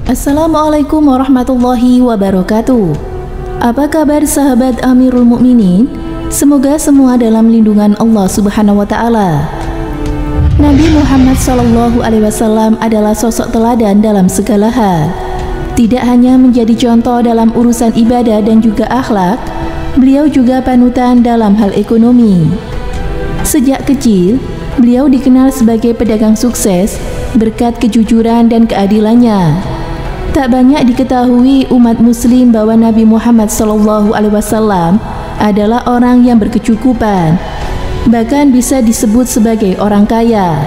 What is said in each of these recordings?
Assalamualaikum warahmatullahi wabarakatuh. Apa kabar sahabat Amirul Mukminin? Semoga semua dalam lindungan Allah Subhanahu wa taala. Nabi Muhammad SAW adalah sosok teladan dalam segala hal. Tidak hanya menjadi contoh dalam urusan ibadah dan juga akhlak, beliau juga panutan dalam hal ekonomi. Sejak kecil, beliau dikenal sebagai pedagang sukses berkat kejujuran dan keadilannya. Tak banyak diketahui umat muslim bahwa Nabi Muhammad SAW adalah orang yang berkecukupan, bahkan bisa disebut sebagai orang kaya.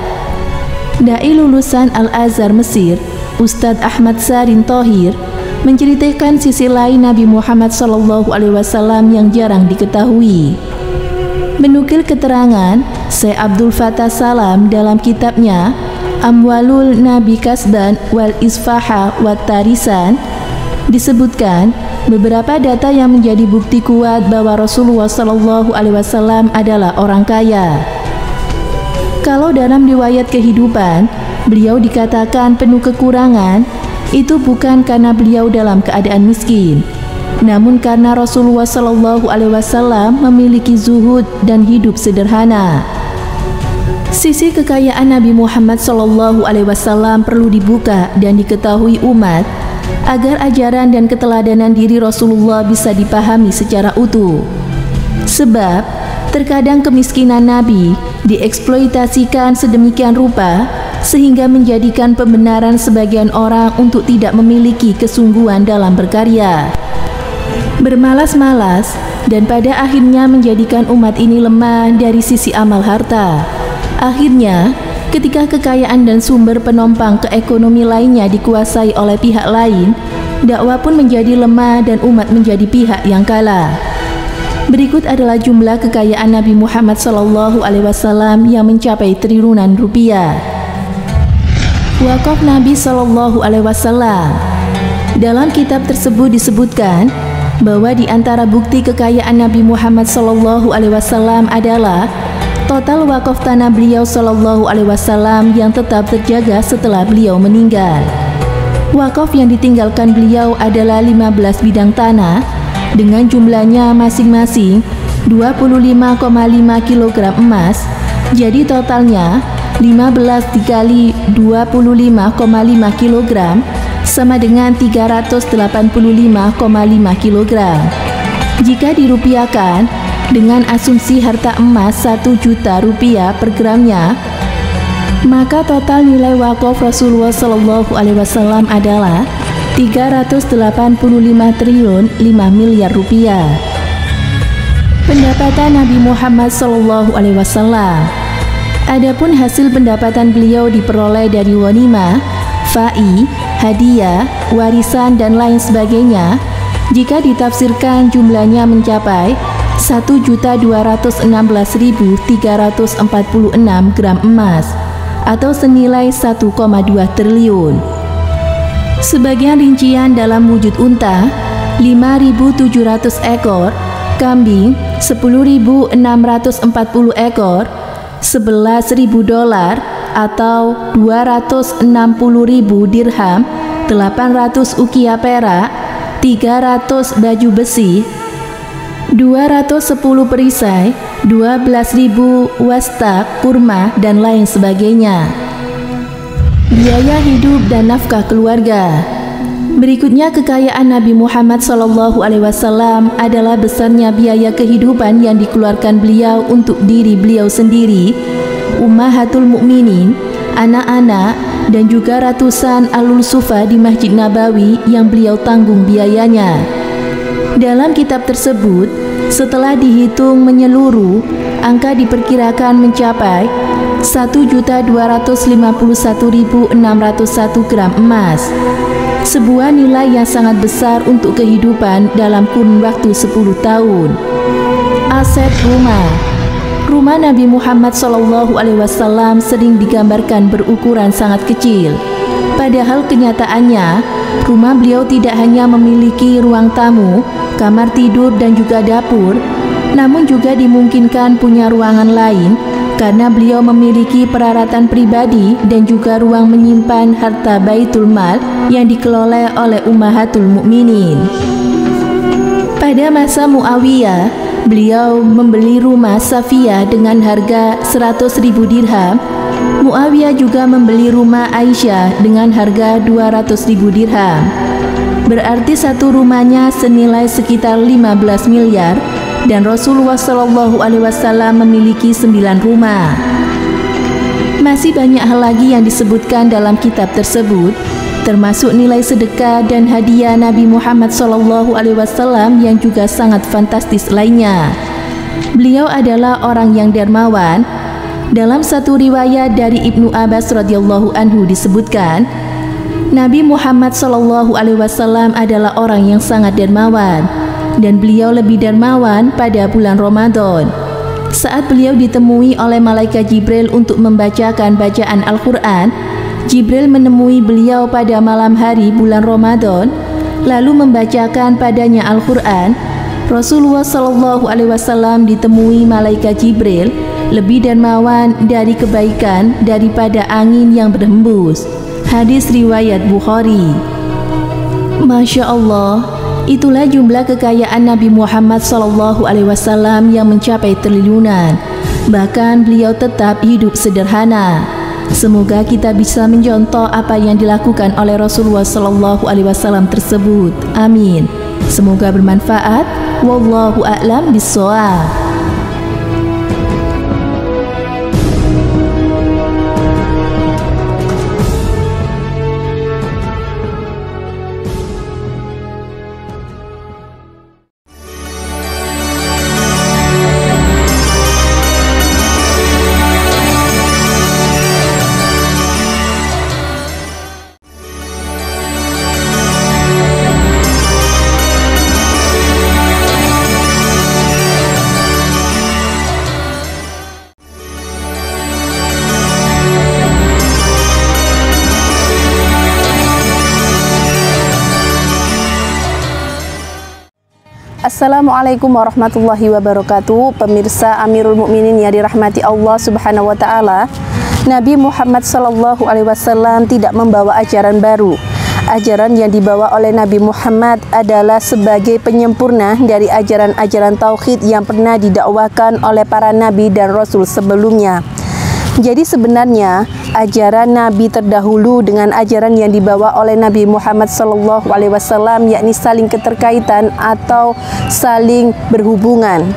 Dai lulusan Al-Azhar Mesir, Ustadz Ahmad Sarin Thohir, menceritakan sisi lain Nabi Muhammad SAW yang jarang diketahui. Menukil keterangan Syekh Abdul Fattah Salam dalam kitabnya Amwalul Nabi Kasban wal Isfaha wat Tarisan, disebutkan beberapa data yang menjadi bukti kuat bahwa Rasulullah SAW adalah orang kaya. Kalau dalam riwayat kehidupan beliau dikatakan penuh kekurangan, itu bukan karena beliau dalam keadaan miskin, namun karena Rasulullah SAW memiliki zuhud dan hidup sederhana. Sisi kekayaan Nabi Muhammad SAW perlu dibuka dan diketahui umat agar ajaran dan keteladanan diri Rasulullah bisa dipahami secara utuh. Sebab terkadang kemiskinan Nabi dieksploitasikan sedemikian rupa sehingga menjadikan pembenaran sebagian orang untuk tidak memiliki kesungguhan dalam berkarya, bermalas-malas, dan pada akhirnya menjadikan umat ini lemah dari sisi amal harta. Akhirnya, ketika kekayaan dan sumber penopang keekonomi lainnya dikuasai oleh pihak lain, dakwah pun menjadi lemah dan umat menjadi pihak yang kalah. Berikut adalah jumlah kekayaan Nabi Muhammad SAW yang mencapai triliunan rupiah. Wakaf Nabi SAW. Dalam kitab tersebut disebutkan bahwa di antara bukti kekayaan Nabi Muhammad SAW adalah total wakaf tanah beliau SAW yang tetap terjaga setelah beliau meninggal. Wakaf yang ditinggalkan beliau adalah 15 bidang tanah dengan jumlahnya masing-masing 25,5 kg emas. Jadi totalnya 15 dikali 25,5 kg sama dengan 385,5 kg. Jika dirupiahkan dengan asumsi harta emas 1 juta rupiah per gramnya, maka total nilai wakaf Rasulullah SAW adalah 385 triliun 5 miliar rupiah. Pendapatan Nabi Muhammad SAW. Adapun hasil pendapatan beliau diperoleh dari ghanimah, fai, hadiah, warisan, dan lain sebagainya. Jika ditafsirkan jumlahnya mencapai 1.216.346 gram emas atau senilai 1,2 triliun. Sebagian rincian dalam wujud unta 5.700 ekor, kambing 10.640 ekor, $11.000 atau 260.000 dirham, 800 ukiah perak, 300 baju besi, 210 perisai, 12.000 wastak kurma, dan lain sebagainya. Biaya hidup dan nafkah keluarga. Berikutnya kekayaan Nabi Muhammad SAW adalah besarnya biaya kehidupan yang dikeluarkan beliau untuk diri beliau sendiri, ummahatul mukminin, anak-anak, dan juga ratusan alul sufa di Masjid Nabawi yang beliau tanggung biayanya. Dalam kitab tersebut, setelah dihitung menyeluruh, angka diperkirakan mencapai 1.251.601 gram emas, sebuah nilai yang sangat besar untuk kehidupan dalam kurun waktu 10 tahun. Aset rumah Nabi Muhammad SAW sering digambarkan berukuran sangat kecil. Padahal kenyataannya, rumah beliau tidak hanya memiliki ruang tamu, kamar tidur, dan juga dapur, namun juga dimungkinkan punya ruangan lain karena beliau memiliki peralatan pribadi dan juga ruang menyimpan harta Baitul Mal yang dikelola oleh Ummahatul Mukminin. Pada masa Muawiyah, beliau membeli rumah Safiyah dengan harga 100.000 dirham. Muawiyah juga membeli rumah Aisyah dengan harga 200.000 dirham. Berarti satu rumahnya senilai sekitar 15 miliar. Dan Rasulullah SAW memiliki 9 rumah. Masih banyak hal lagi yang disebutkan dalam kitab tersebut, termasuk nilai sedekah dan hadiah Nabi Muhammad SAW yang juga sangat fantastis lainnya. Beliau adalah orang yang dermawan. Dalam satu riwayat dari Ibnu Abbas radhiyallahu anhu disebutkan, Nabi Muhammad SAW adalah orang yang sangat dermawan. Dan beliau lebih dermawan pada bulan Ramadan. Saat beliau ditemui oleh malaikat Jibril untuk membacakan bacaan Al-Quran, Jibril menemui beliau pada malam hari bulan Ramadan, lalu membacakan padanya Al-Quran. Rasulullah SAW ditemui malaikat Jibril lebih dermawan dari kebaikan daripada angin yang berhembus. Hadis riwayat Bukhari. Masya Allah. Itulah jumlah kekayaan Nabi Muhammad SAW yang mencapai triliunan. Bahkan beliau tetap hidup sederhana. Semoga kita bisa mencontoh apa yang dilakukan oleh Rasulullah SAW tersebut. Amin. Semoga bermanfaat. Wallahu a'lam bishawab. Assalamualaikum warahmatullahi wabarakatuh. Pemirsa Amirul Mukminin yang dirahmati Allah Subhanahu wa taala. Nabi Muhammad SAW tidak membawa ajaran baru. Ajaran yang dibawa oleh Nabi Muhammad adalah sebagai penyempurna dari ajaran-ajaran tauhid yang pernah didakwakan oleh para nabi dan rasul sebelumnya. Jadi sebenarnya ajaran Nabi terdahulu dengan ajaran yang dibawa oleh Nabi Muhammad SAW, yakni saling keterkaitan atau saling berhubungan.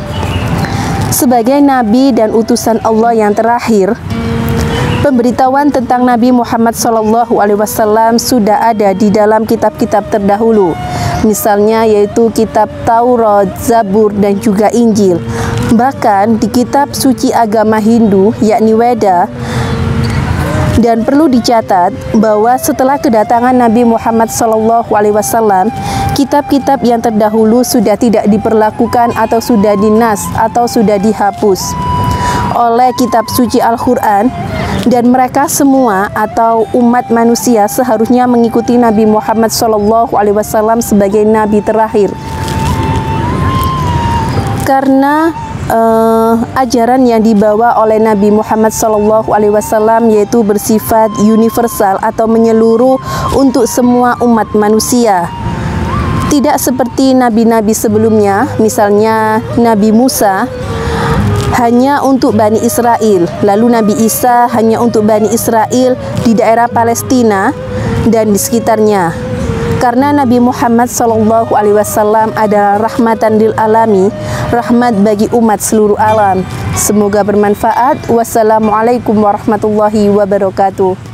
Sebagai Nabi dan utusan Allah yang terakhir, pemberitahuan tentang Nabi Muhammad SAW sudah ada di dalam kitab-kitab terdahulu. Misalnya yaitu kitab Taurat, Zabur, dan juga Injil. Bahkan di kitab suci agama Hindu yakni Weda. Dan perlu dicatat bahwa setelah kedatangan Nabi Muhammad SAW, kitab-kitab yang terdahulu sudah tidak diperlakukan atau sudah dinas atau sudah dihapus oleh kitab suci Al-Quran. Dan mereka semua atau umat manusia seharusnya mengikuti Nabi Muhammad SAW sebagai Nabi terakhir. Karena ajaran yang dibawa oleh Nabi Muhammad SAW yaitu bersifat universal atau menyeluruh untuk semua umat manusia. Tidak seperti nabi-nabi sebelumnya, misalnya Nabi Musa hanya untuk Bani Israel, lalu Nabi Isa hanya untuk Bani Israel di daerah Palestina dan di sekitarnya. Karena Nabi Muhammad SAW adalah rahmatan lil alami, rahmat bagi umat seluruh alam. Semoga bermanfaat. Wassalamualaikum warahmatullahi wabarakatuh.